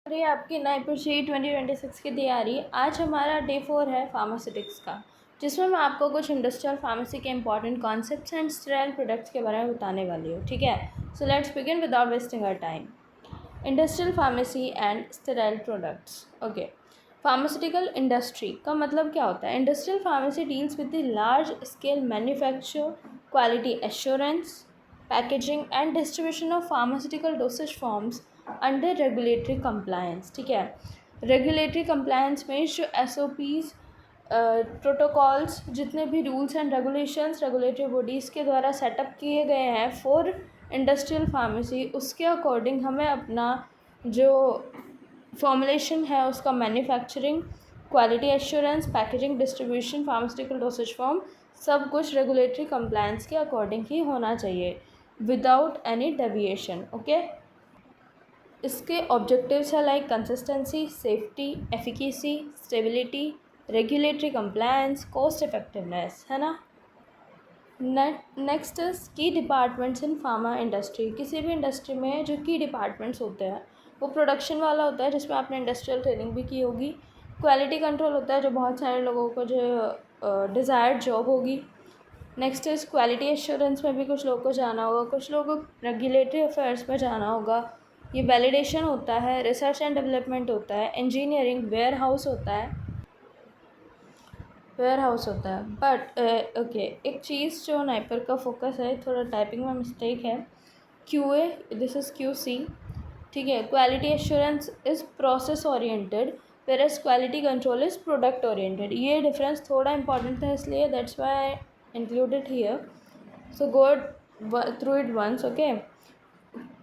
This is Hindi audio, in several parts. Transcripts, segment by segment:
ये आपकी NIPC 2026 की तैयारी। आज हमारा डे 4 है फार्मास्यूटिक्स का, जिसमें मैं आपको कुछ इंडस्ट्रियल फार्मेसी के important concepts and sterile products के बारे में बताने वाली हूँ। ठीक है, so let's begin without wasting our time. Industrial pharmacy and sterile products. Okay, pharmaceutical industry का मतलब क्या होता है? Industrial pharmacy deals with the large scale manufacture, quality assurance, packaging and distribution of pharmaceutical dosage forms under regulatory compliance. ठीक है, रेगुलेटरी कंप्लायंस में जो SOPs, प्रोटोकॉल्स, जितने भी rules and regulations regulatory bodies के द्वारा सेटअप किए गए हैं फॉर इंडस्ट्रियल फार्मेसी, उसके अकॉर्डिंग हमें अपना जो फॉर्मुलेशन है उसका manufacturing, quality assurance, packaging, distribution, pharmaceutical dosage form, सब कुछ रेगुलेटरी कंप्लायंस के अकॉर्डिंग ही होना चाहिए विदाउट एनी डेविएशन। ओके, इसके ऑब्जेक्टिव्स है like consistency, safety, efficacy, stability, regulatory compliance, cost effectiveness, है ना। नेक्स्ट इज की डिपार्टमेंट्स इन फार्मा इंडस्ट्री। किसी भी इंडस्ट्री में जो की डिपार्टमेंट्स होते हैं वो प्रोडक्शन वाला होता है, जिसमें आपने इंडस्ट्रियल ट्रेनिंग भी की होगी। क्वालिटी कंट्रोल होता है, जो बहुत सारे लोगों को जो डिज़ायर्ड जॉब होगी। नेक्स्ट इज़ क्वालिटी एश्योरेंस में भी कुछ लोगों को जाना होगा, कुछ लोगों को रेगुलेटरी अफेयर्स में जाना होगा। ये वैलिडेशन होता है, रिसर्च एंड डेवलपमेंट होता है, इंजीनियरिंग, वेयर हाउस होता है, बट ओके, एक चीज़ जो नाइपर का फोकस है, थोड़ा टाइपिंग में मिस्टेक है, QA, दिस इज़ QC। ठीक है, quality assurance is process oriented whereas quality control is product oriented. ये डिफरेंस थोड़ा इंपॉर्टेंट है, इसलिए that's why I included here, so go through it once. Okay,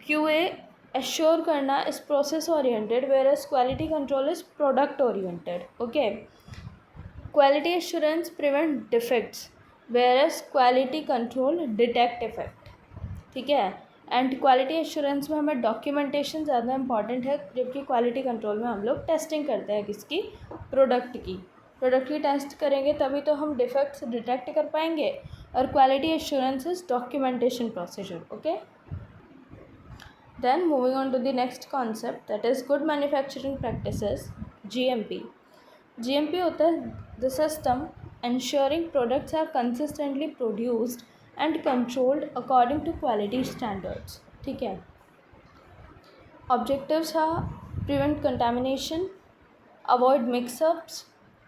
QA assure करना is process oriented whereas quality control is product oriented. Okay, quality assurance prevent defects whereas quality control detect effect. ठीक है, एंड क्वालिटी एश्योरेंस में हमें डॉक्यूमेंटेशन ज़्यादा इंपॉर्टेंट है, जबकि क्वालिटी कंट्रोल में हम लोग टेस्टिंग करते हैं किसकी, प्रोडक्ट की टेस्ट करेंगे तभी तो हम डिफेक्ट्स डिटेक्ट कर पाएंगे। और quality assurance is documentation procedure. Okay, then moving on to the next concept, that is good manufacturing practices, GMP। GMP होता है the system ensuring products are consistently produced and controlled according to quality standards। ठीक है, objectives are prevent contamination, avoid mix-ups,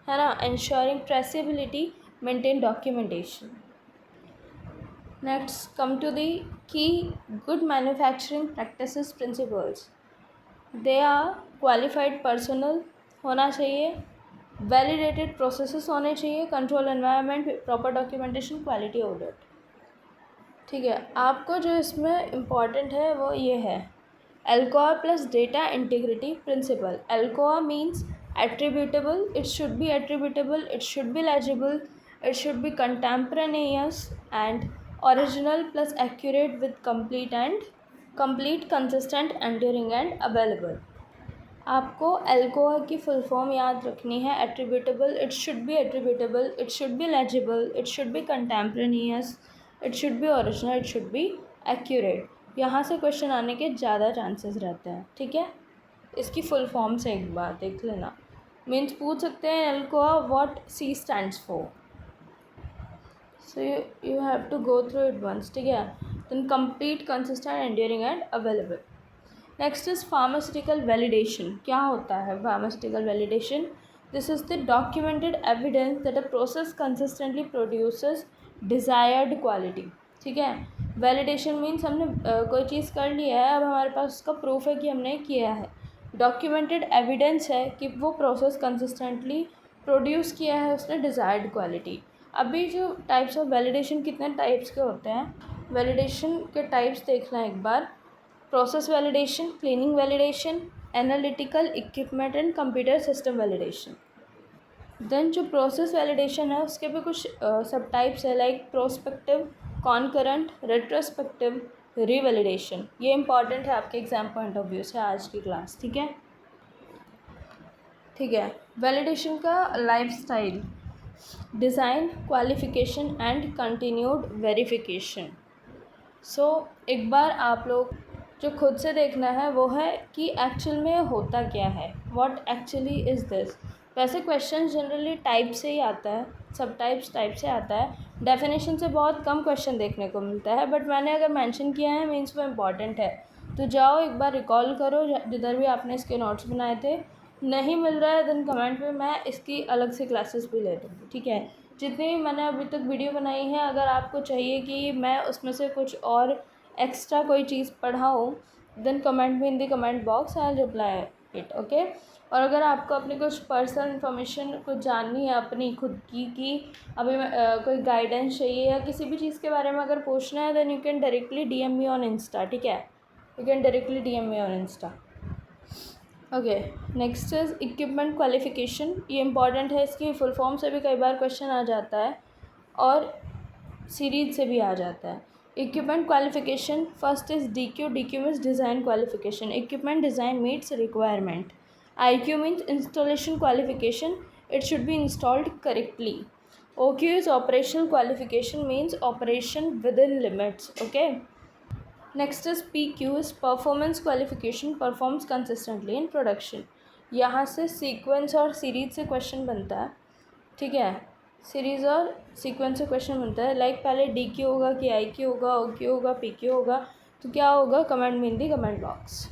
है ना, ensuring traceability, maintain documentation। Next, come to the key good manufacturing practices principles। They are qualified personnel होना चाहिए, validated processes होने चाहिए, control environment, proper documentation, quality audit। ठीक है, आपको जो इसमें इम्पॉर्टेंट है वो ये है ALCOA plus data integrity principle। ALCOA means attributable, it should be attributable, it should be legible, it should be contemporaneous and original plus accurate with complete, consistent, enduring and available। आपको ALCOA की फुल फॉर्म याद रखनी है। Attributable, it should be attributable, it should be legible, it should be contemporaneous, it should be original, it should be accurate. यहाँ से क्वेश्चन आने के ज़्यादा चांसेस रहते हैं। ठीक है, इसकी फुल फॉर्म से एक बार देख लेना। मीन्स पूछ सकते हैं ALCOA what C stands for, so you have to go through it once। ठीक है, then complete, consistent, enduring and available। next is pharmaceutical validation। क्या होता है pharmaceutical validation? This is the documented evidence that a process consistently produces desired quality। ठीक है, validation means हमने कोई चीज़ कर लिया है, अब हमारे पास उसका प्रूफ है कि हमने किया है। डॉक्यूमेंटेड एविडेंस है कि वो प्रोसेस कंसिस्टेंटली प्रोड्यूस किया है उसने डिज़ायर्ड क्वालिटी। अभी जो टाइप्स ऑफ वैलिडेशन, कितने टाइप्स के होते हैं, वैलिडेशन के टाइप्स देखना एक बार। Process validation, cleaning validation, analytical equipment and computer system validation. Then जो प्रोसेस वैलिडेशन है उसके भी कुछ सब टाइप्स है like prospective, concurrent, retrospective, revalidation. ये इंपॉर्टेंट है आपके एग्जाम पॉइंट ऑफ व्यू से आज की क्लास। ठीक है, वैलिडेशन का lifestyle, design, qualification and continued verification. So एक बार आप लोग जो खुद से देखना है वो है कि एक्चुअल में होता क्या है, व्हाट एक्चुअली इज़ दिस। वैसे क्वेश्चन जनरली टाइप से ही आता है, सब टाइप से आता है, डेफिनेशन से बहुत कम क्वेश्चन देखने को मिलता है, बट मैंने अगर मेंशन किया है मीन्स वो इम्पॉर्टेंट है। तो जाओ एक बार रिकॉल करो जिधर भी आपने इसके नोट्स बनाए थे। नहीं मिल रहा है देन कमेंट में, मैं इसकी अलग से क्लासेस भी ले लूँगी, ठीक है। जितनी भी मैंने अभी तक वीडियो बनाई है, अगर आपको चाहिए कि मैं उसमें से कुछ और एक्स्ट्रा कोई चीज़ पढ़ाऊँ देन कमेंट में in the comment box, I will reply it, okay. और अगर आपको अपनी कुछ पर्सनल इन्फॉर्मेशन कुछ जाननी है अपनी खुद की, कि अभी कोई गाइडेंस चाहिए या किसी भी चीज़ के बारे में अगर पूछना है then you can directly DM me on Insta, ठीक है। You can directly DM me on Insta, okay. Next is equipment qualification. ये इंपॉर्टेंट है, इसकी फुल फॉर्म से भी कई बार क्वेश्चन आ जाता है और सीरीज से भी आ जाता है। Equipment qualification first is DQ। DQ means design qualification, equipment design meets requirement. IQ means installation qualification, it should be installed correctly. OQ is operational qualification, means operation within limits, okay. Next is PQ is performance qualification, performs consistently in production। यहाँ से सीक्वेंस और सीरीज से क्वेश्चन बनता है, ठीक है। सीरीज़ और सीक्वेंस से क्वेश्चन बनता है, लाइक पहले DQ होगा कि IQ होगा, OQ होगा, PQ होगा, तो क्या होगा, कमेंट में इन दी कमेंट बॉक्स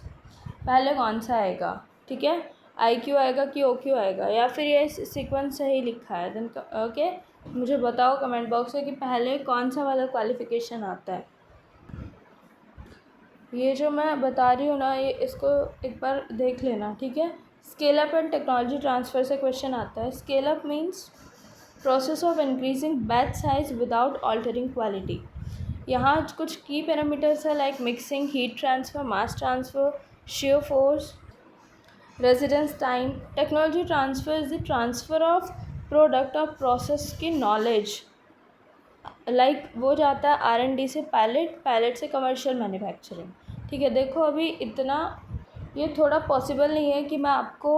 पहले कौन सा आएगा, ठीक है। IQ आएगा कि OQ आएगा, या फिर ये सीक्वेंस सही लिखा है देन ओके। मुझे बताओ कमेंट बॉक्स में कि पहले कौन सा वाला क्वालिफिकेशन आता है। ये जो मैं बता रही हूँ ना, ये इसको एक बार देख लेना, ठीक है। Scale up and technology transfer से क्वेश्चन आता है। Scale up means process of increasing batch size without altering quality. यहाँ कुछ की पैरामीटर्स है like mixing, heat transfer, mass transfer, shear force, residence time. Technology transfer is the transfer of product और प्रोसेस की नॉलेज, लाइक वो जाता है R&D से पायलट से कमर्शियल मैन्युफैक्चरिंग, ठीक है। देखो अभी इतना ये थोड़ा पॉसिबल नहीं है कि मैं आपको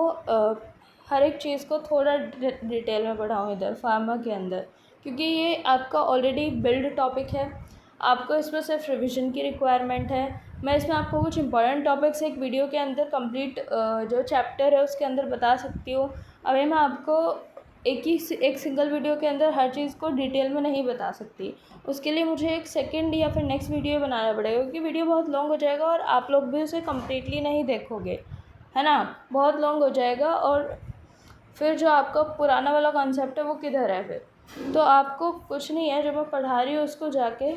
हर एक चीज़ को थोड़ा डिटेल में पढ़ाऊँ इधर फार्मा के अंदर, क्योंकि ये आपका ऑलरेडी बिल्ड टॉपिक है, आपको इसमें सिर्फ रिवीजन की रिक्वायरमेंट है। मैं इसमें आपको कुछ इंपॉर्टेंट टॉपिक्स एक वीडियो के अंदर कंप्लीट जो चैप्टर है उसके अंदर बता सकती हूँ। अभी मैं आपको एक सिंगल वीडियो के अंदर हर चीज़ को डिटेल में नहीं बता सकती, उसके लिए मुझे एक सेकंड या फिर नेक्स्ट वीडियो बनाना पड़ेगा, क्योंकि वीडियो बहुत लॉन्ग हो जाएगा और आप लोग भी उसे कम्प्लीटली नहीं देखोगे, है ना, बहुत लॉन्ग हो जाएगा। और फिर जो आपका पुराना वाला कॉन्सेप्ट है वो किधर है फिर। तो आपको कुछ नहीं है, जो मैं पढ़ा रही हूँ उसको जाके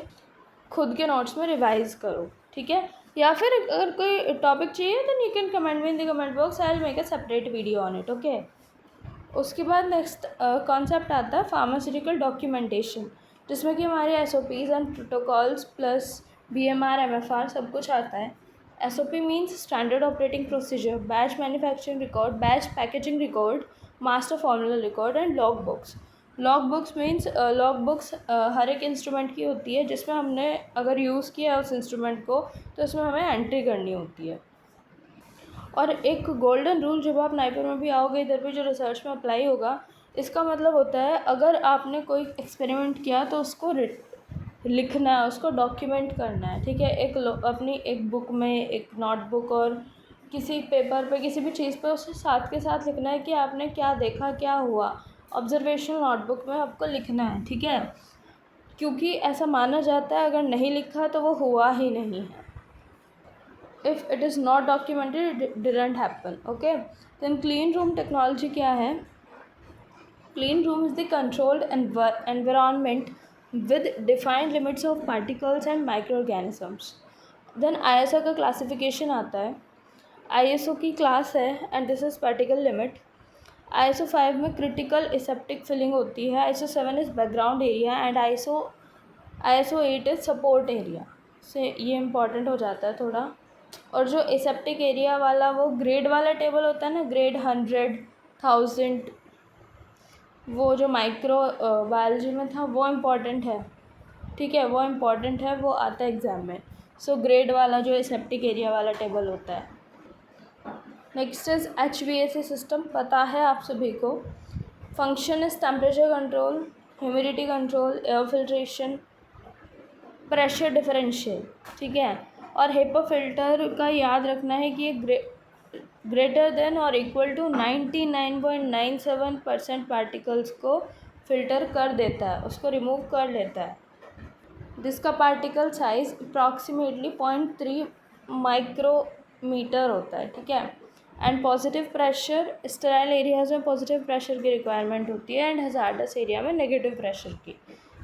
खुद के नोट्स में रिवाइज़ करो, ठीक है। या फिर अगर कोई टॉपिक चाहिए तो यू कैन कमेंट में in the comment box, I will make a separate video on it, okay. उसके बाद नेक्स्ट कॉन्सेप्ट आता है फार्मास्यूटिकल डॉक्यूमेंटेशन, जिसमें कि हमारे SOPs and protocols plus BMR MFR सब कुछ आता है। SOP means standard operating procedure, batch manufacturing record, batch packaging record, master formula record and log books. Log books means log books हर एक इंस्ट्रूमेंट की होती है, जिसमें हमने अगर यूज़ किया है उस इंस्ट्रूमेंट को तो उसमें हमें एंट्री करनी होती है। और एक गोल्डन रूल जब आप नाइपर में भी आओगे, इधर भी जो रिसर्च में अप्लाई होगा, इसका मतलब होता है अगर आपने कोई एक्सपेरिमेंट किया तो उसको लिखना है, उसको डॉक्यूमेंट करना है, ठीक है। अपनी एक बुक में, एक नोटबुक और किसी पेपर पे, किसी भी चीज़ पे उसे साथ के साथ लिखना है कि आपने क्या देखा, क्या हुआ। ऑब्जर्वेशनल नोटबुक में आपको लिखना है, ठीक है, क्योंकि ऐसा माना जाता है अगर नहीं लिखा तो वो हुआ ही नहीं है। If it is not documented, it didn't happen, okay। Then clean room technology क्या है। Clean room is the controlled environment with defined limits of particles and microorganisms। Then ISO का classification आता है। ISO की class है and this is particle limit। ISO 5 में critical aseptic filling होती है। ISO 7 is background area and ISO 8 is support area। से ये important हो जाता है थोड़ा। और जो एसेप्टिक एरिया वाला वो ग्रेड वाला टेबल होता है ना, ग्रेड 100, 1000, वो जो माइक्रो बायोलॉजी में था वो इम्पॉर्टेंट है, ठीक है, वो इम्पॉर्टेंट है, वो आता है एग्ज़ाम में। सो ग्रेड वाला जो एसेप्टिक एरिया वाला टेबल होता है। नेक्स्ट इज़ HVAC सिस्टम, पता है आप सभी को। Function is temperature control, humidity control, air filtration, pressure differential, ठीक है। और HEPA फ़िल्टर का याद रखना है कि ये ग्रेटर देन और इक्वल टू 99.97% पार्टिकल्स को फ़िल्टर कर देता है, उसको रिमूव कर लेता है, जिसका पार्टिकल साइज़ अप्रॉक्सीमेटली 0.3 माइक्रोमीटर होता है, ठीक है। And positive pressure, sterile areas में पॉजिटिव प्रेशर की रिक्वायरमेंट होती है एंड हज़ार्डस एरिया में नेगेटिव प्रेशर की।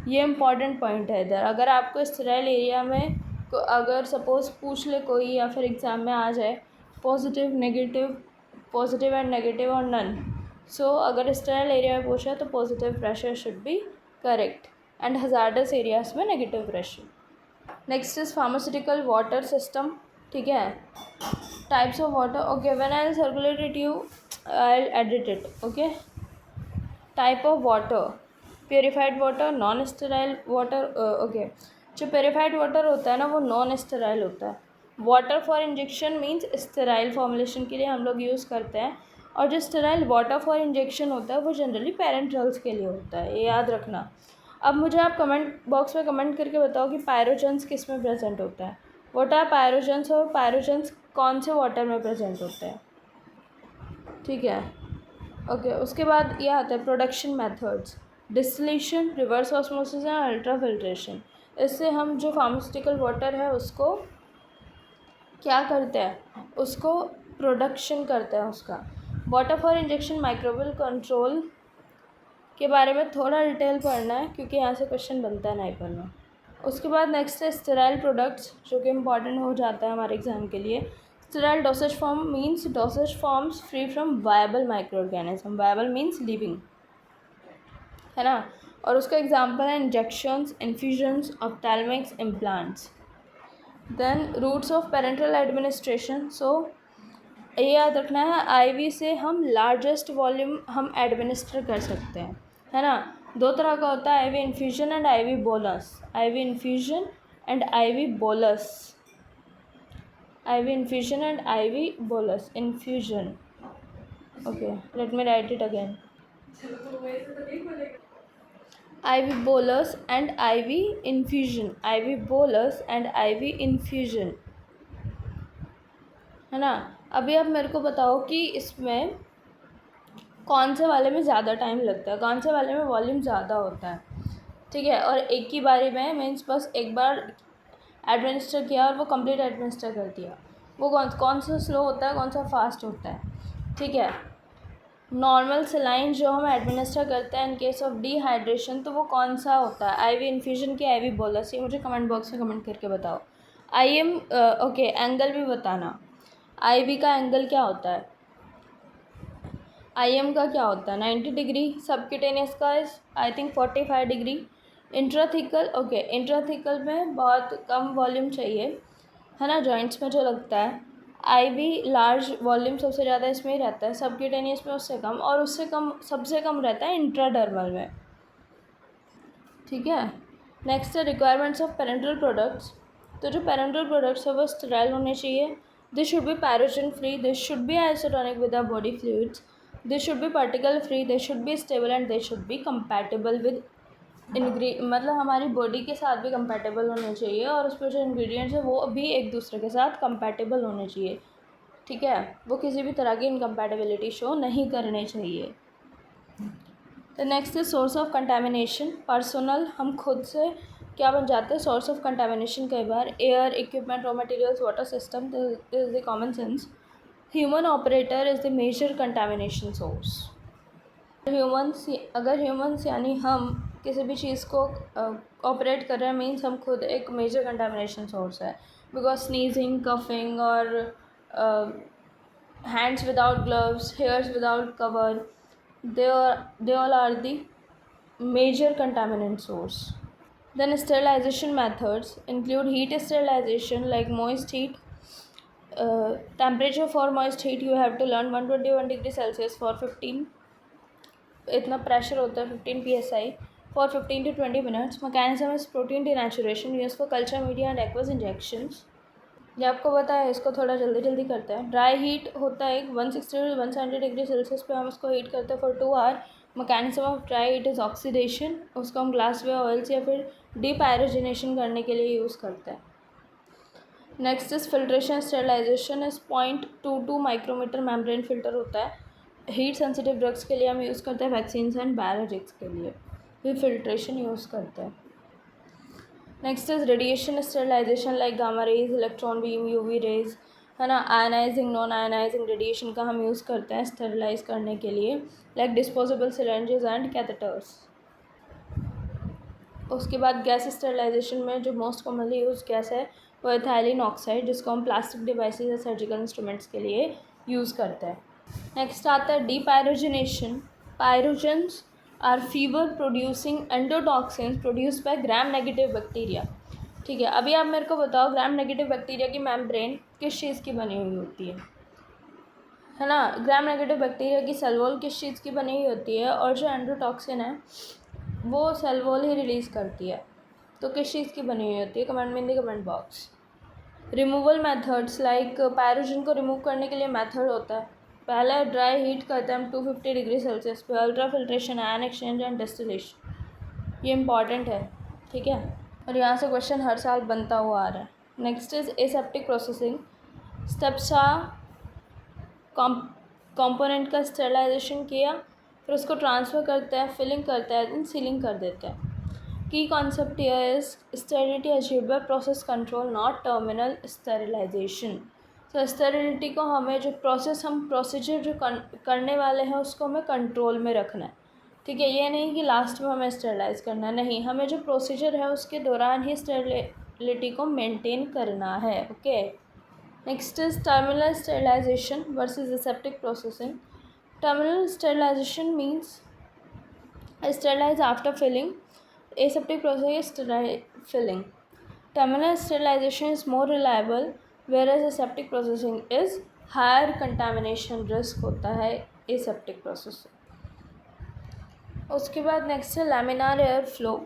ये इंपॉर्टेंट पॉइंट है इधर। अगर आपको स्टेराइल एरिया में अगर सपोज़ पूछ ले कोई या फिर एग्ज़ाम में आ जाए पॉजिटिव एंड नेगेटिव और नन, सो अगर स्टेराइल एरिया में पूछा तो positive pressure should be correct and hazardous areas में negative pressure. Next is pharmaceutical water system, ठीक है। Types of water, okay, when I will circulate it you I will edit it, okay. Type of water, purified water, non sterile water, okay. जो प्योरीफाइड वाटर होता है ना वो नॉन स्टेराइल होता है। Water for injection means sterile formulation के लिए हम लोग यूज़ करते हैं, और जो स्टेराइल वाटर फॉर इंजेक्शन होता है वो जनरली पेरेंट्रल्स के लिए होता है, ये याद रखना। अब मुझे आप कमेंट बॉक्स में कमेंट करके बताओ कि पायरोजेंस किस में प्रेजेंट होता है। व्हाट आर पायरोजेंस और पायरोजेंस कौन से वाटर में प्रेजेंट होते हैं, ठीक है, ओके। उसके बाद ये आता है production methods, distillation, reverse osmosis and ultra filtration. इससे हम जो फार्मास्यूटिकल वाटर है उसको क्या करते हैं, उसको प्रोडक्शन करते हैं उसका। Water for injection, microbial control के बारे में थोड़ा डिटेल पढ़ना है क्योंकि यहाँ से क्वेश्चन बनता है नहीं पढ़ना। उसके बाद नेक्स्ट है स्टेराइल प्रोडक्ट्स, जो कि इम्पॉर्टेंट हो जाता है हमारे एग्जाम के लिए। Sterile dosage form means dosage forms free from viable micro organism, viable means living, है ना। और उसका एग्जाम्पल है injections, infusions, ophthalmics, implants. Then routes of parenteral administration, so ये याद रखना है आईवी से हम लार्जेस्ट वॉल्यूम हम एडमिनिस्टर कर सकते हैं, है ना। दो तरह का होता है, IV infusion and IV bolus, IV infusion and IV bolus, IV infusion and IV bolus, infusion, okay, let me write it again, IV bolus and IV infusion, IV bolus and IV infusion, है ना। अभी आप मेरे को बताओ कि इसमें कौन से वाले में ज़्यादा टाइम लगता है, कौन से वाले में वॉल्यूम ज़्यादा होता है, ठीक है। और एक ही बारी में मीन्स बस एक बार एडमिनिस्टर किया और वो कंप्लीट एडमिनिस्टर कर दिया, वो कौन सा स्लो होता है, कौन सा फास्ट होता है, ठीक है। नॉर्मल सलाइन जो हम एडमिनिस्टर करते हैं इन केस ऑफ डिहाइड्रेशन, तो वो कौन सा होता है, आईवी इन्फ्यूजन की आईवी बोलस, ये मुझे कमेंट बॉक्स में कमेंट करके बताओ। ओके, एंगल भी बताना, आईवी का एंगल क्या होता है, आईएम का क्या होता है 90 डिग्री, सबक्यूटेनियस का I think 45 degree, intrathecal, okay, intrathecal में बहुत कम वॉल्यूम चाहिए, है ना, जॉइंट्स में जो लगता है। आईवी लार्ज वॉल्यूम सबसे ज़्यादा इसमें ही रहता है, सबक्यूटेनियस में उससे कम, और उससे कम सबसे कम रहता है इंट्राडर्मल में, ठीक है। नेक्स्ट है रिक्वायरमेंट्स ऑफ पेरेंटल प्रोडक्ट्स। तो जो पेरेंटल प्रोडक्ट्स है वो स्टेराइल होने चाहिए, this should be pyrogen free, this should be isotonic with our body fluids, this should be particle free, they should be stable and they should be compatible with मतलब हमारी बॉडी के साथ भी कंपैटिबल होने चाहिए, और उस पर जो इंग्रेडिएंट्स है वो भी एक दूसरे के साथ कंपैटिबल होने चाहिए, ठीक है। वो किसी भी तरह की इनकम्पैटिबिलिटी शो नहीं करने चाहिए। तो next is source of contamination, personal, हम खुद से क्या बन जाते हैं सोर्स ऑफ कंटामिनेशन कई बार, air, equipment, raw materials, water system, this is the common sense. Human operator is the major contamination source. अगर ह्यूमन्स यानी हम किसी भी चीज़ को ऑपरेट कर रहे हैं मीन्स हम खुद एक मेजर कंटामिनेशन सोर्स है, बिकॉज स्नीजिंग, कफिंग और hands without gloves, hairs without cover, they all are the major contaminant source. Then sterilization methods include heat sterilization like moist heat. Temperature for moist heat you have to learn 121 degree Celsius for 15, इतना प्रेशर होता है 15 psi for 15 to 20 minutes. Mechanism is protein denaturation used for culture media and aqueous injections. ये आपको पता है, इसको थोड़ा जल्दी करते हैं। ड्राई हीट होता है 160 to 170 डिग्री सेल्सियस पे हम इसको हीट करते हैं for 2 hour. Mechanism of dry heat is oxidation, उसको हम ग्लास वे ऑयल्स या फिर डीपायरोजिनेशन करने के लिए यूज़ करते हैं। Next is filtration sterilisation is 0.22 micrometre membrane filter होता है, हीट सेंसिटिव ड्रग्स के लिए हम यूज़ करते हैं, वैक्सीन्स एंड बायोलॉजिक्स के लिए फिर फिल्ट्रेशन यूज़ करते हैं। Next is radiation sterilisation like gamma rays, electron beam, UV rays, है ना। आयनाइजिंग, नॉन आयनाइजिंग रेडिएशन का हम यूज़ करते हैं स्टेरिलाइज करने के लिए, लाइक डिस्पोजेबल सिलेंजेस एंड कैथेटर्स। उसके बाद गैस स्टेरिलाइजेशन में जो मोस्ट कॉमनली यूज गैस है वो एथाइलिन ऑक्साइड, जिसको हम प्लास्टिक डिवाइसेस या सर्जिकल इंस्ट्रूमेंट्स के लिए यूज़ करते हैं। नेक्स्ट आता है depyrogenation. Pyrogens are fever producing endotoxins produced by gram negative bacteria. ठीक है, अभी आप मेरे को बताओ ग्राम नेगेटिव बैक्टीरिया की मेम्ब्रेन किस चीज़ की बनी हुई होती है ना। ग्राम नेगेटिव बैक्टीरिया की सेल वॉल किस चीज़ की बनी हुई होती है, और जो एंडोटॉक्सिन है वो सेल वॉल ही रिलीज़ करती है, तो किस चीज़ की बनी हुई होती है, कमेंट में in the comment box. Removal methods like pyrogen को रिमूव करने के लिए मेथड होता है, पहले ड्राई हीट करते हैं हम 250 डिग्री सेल्सियस पे, ultra filtration, ion exchange and distillation, ये इंपॉर्टेंट है, ठीक है, और यहाँ से क्वेश्चन हर साल बनता हुआ आ रहा है। Next is aseptic processing. Steps component का स्टेरिलाइजेशन किया, फिर उसको ट्रांसफ़र करते हैं, फिलिंग करते हैं, देन सीलिंग कर देते हैं। Key concept here is sterility achieved by process control, not terminal sterilisation. तो स्टेरिलिटी को हमें जो प्रोसीजर जो करने वाले हैं उसको हमें कंट्रोल में रखना है, ठीक है। ये नहीं कि लास्ट में हमें स्टेरिलाइज करना है, नहीं, हमें जो प्रोसीजर है उसके दौरान ही स्टेरिलिटी को मेंटेन करना है, okay. Next is terminal sterilisation versus aseptic processing. Terminal sterilisation means sterilize after filling. Aseptic process is sterile filling. Terminal sterilization is more reliable, whereas aseptic processing is higher contamination risk होता है aseptic process। उसके बाद नेक्स्ट है लैमिनार एयर फ्लो।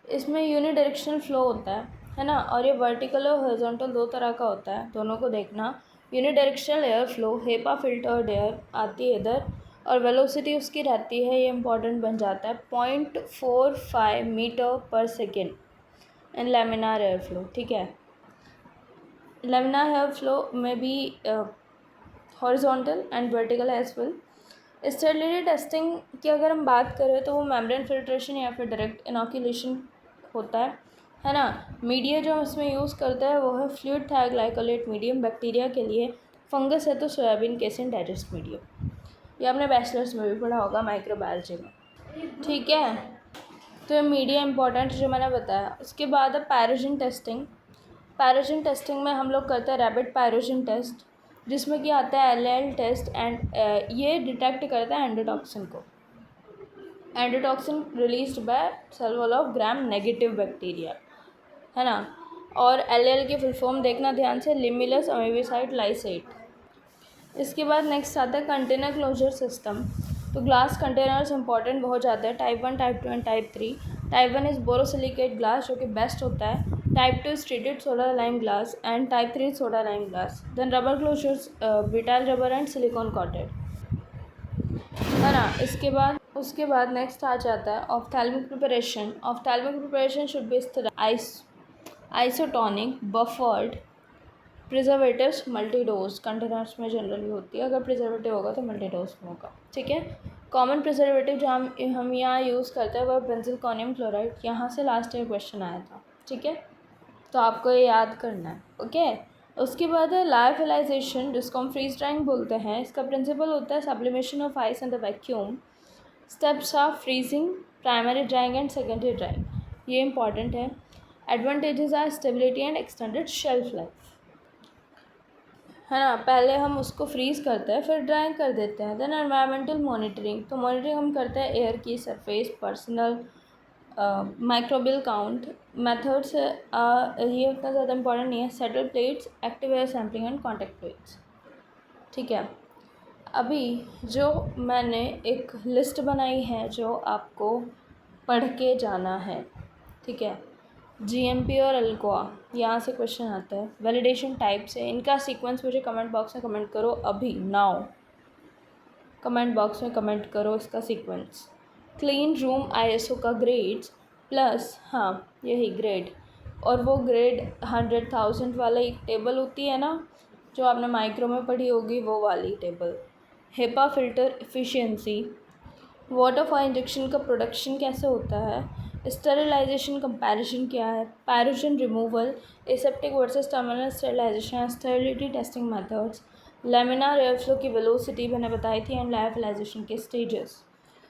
इसमें यूनिडायरेक्शनल फ्लो होता है ना, और ये वर्टिकल और हॉरिजॉन्टल दो तरह का होता है, दोनों को देखना। Unidirectional air flow, HEPA filtered air आती है इधर, और वेलोसिटी उसकी रहती है, ये इंपॉर्टेंट बन जाता है, 0.45 metre per second in laminar air flow, ठीक है। लैमिनार एयर फ्लो में भी horizontal and vertical as well. Sterility testing की अगर हम बात करें तो वो मेम्ब्रेन फिल्ट्रेशन या फिर डायरेक्ट इनोक्यूलेशन होता है ना। मीडिया जो हम इसमें यूज़ करते हैं वो है फ्लूइड थायोग्लाइकोलेट मीडियम, बैक्टीरिया के लिए, फंगस है तो सोयाबीन केसिन डाइजेस्ट मीडियम, ये आपने बैचलर्स में भी पढ़ा होगा माइक्रोबायोलॉजी में, ठीक है। तो ये मीडिया इंपॉर्टेंट जो मैंने बताया। उसके बाद है पायरोजन टेस्टिंग। पायरोजन टेस्टिंग में हम लोग करते हैं रैपिड पायरोजन टेस्ट, जिसमें कि आता है एल टेस्ट, एंड ये डिटेक्ट करता है एंडोटॉक्सिन को, endotoxin released by cell wall of gram negative bacteria, है ना। और एल की फुल फॉर्म देखना ध्यान से, लिमिलस अमीबिसाइड लाइसेट। इसके बाद नेक्स्ट आता है कंटेनर क्लोजर सिस्टम। तो ग्लास कंटेनर्स इंपॉर्टेंट बहुत जाते हैं, type 1, type 2 and type 3। Type 1 is borosilicate glass जो कि बेस्ट होता है, type 2 is treated soda lime glass, and type 3 soda lime glass. Then rubber closures, butyl rubber and silicone coated, है ना। उसके बाद नेक्स्ट आ जाता है ophthalmic preparation. Ophthalmic preparation should be isotonic, buffered, preservatives, मल्टीडोज containers में जनरली होती है, अगर प्रिजर्वेटिव होगा तो मल्टीडोज में होगा, ठीक है। कॉमन प्रिजर्वेटिव जो हम यहाँ यूज़ करते हैं वह बेंजिलकोनियम क्लोराइड, यहाँ से लास्ट ईयर क्वेश्चन आया था, ठीक है, तो आपको ये याद करना है, ओके। उसके बाद है लायोफिलाइजेशन, जिसको हम फ्रीज ड्राइंग बोलते हैं। इसका प्रिंसिपल होता है sublimation of ice in the vacuum. Steps of freezing, primary drying and secondary drying, ये इंपॉर्टेंट है। Advantages are stability and extended shelf life, है ना। पहले हम उसको फ्रीज़ करते हैं फिर ड्राई कर देते हैं। देन एनवायरमेंटल मॉनिटरिंग, तो मॉनिटरिंग हम करते हैं एयर की, surface, personal, microbial count. Methods ये उतना ज़्यादा इंपॉर्टेंट नहीं है, settle plates, active air sampling and contact plates, ठीक है। अभी जो मैंने एक लिस्ट बनाई है जो आपको पढ़ के जाना है, ठीक है। जीएमपी और अल्कोआ, यहाँ से क्वेश्चन आता है वैलिडेशन टाइप से। इनका सीक्वेंस मुझे कमेंट बॉक्स में कमेंट करो, अभी नाउ कमेंट बॉक्स में कमेंट करो इसका सीक्वेंस। क्लीन रूम आईएसओ का ग्रेड्स प्लस, हाँ यही ग्रेड, और वो ग्रेड 100,000 वाला एक टेबल होती है ना, जो आपने माइक्रो में पढ़ी होगी, वो वाली table. HEPA filter efficiency, water for injection का प्रोडक्शन कैसे होता है, स्टेरिलाइजेशन कंपैरिजन क्या है, pyrogen removal, aseptic versus terminal sterilization, sterility testing methods, laminar air flow की वेलोसिटी मैंने बताई थी, एंड लायोफिलाइजेशन के stages.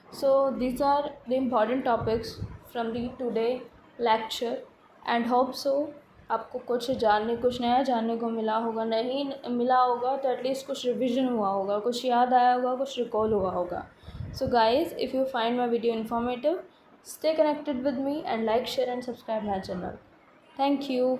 So these are the important topics from the today lecture and hope so आपको कुछ नया जानने को मिला होगा। नहीं मिला होगा तो एटलीस्ट कुछ रिविजन हुआ होगा, कुछ याद आया होगा, कुछ रिकॉल हुआ होगा। So guys, if you find my video informative, stay connected with me and like, share and subscribe my channel. Thank you.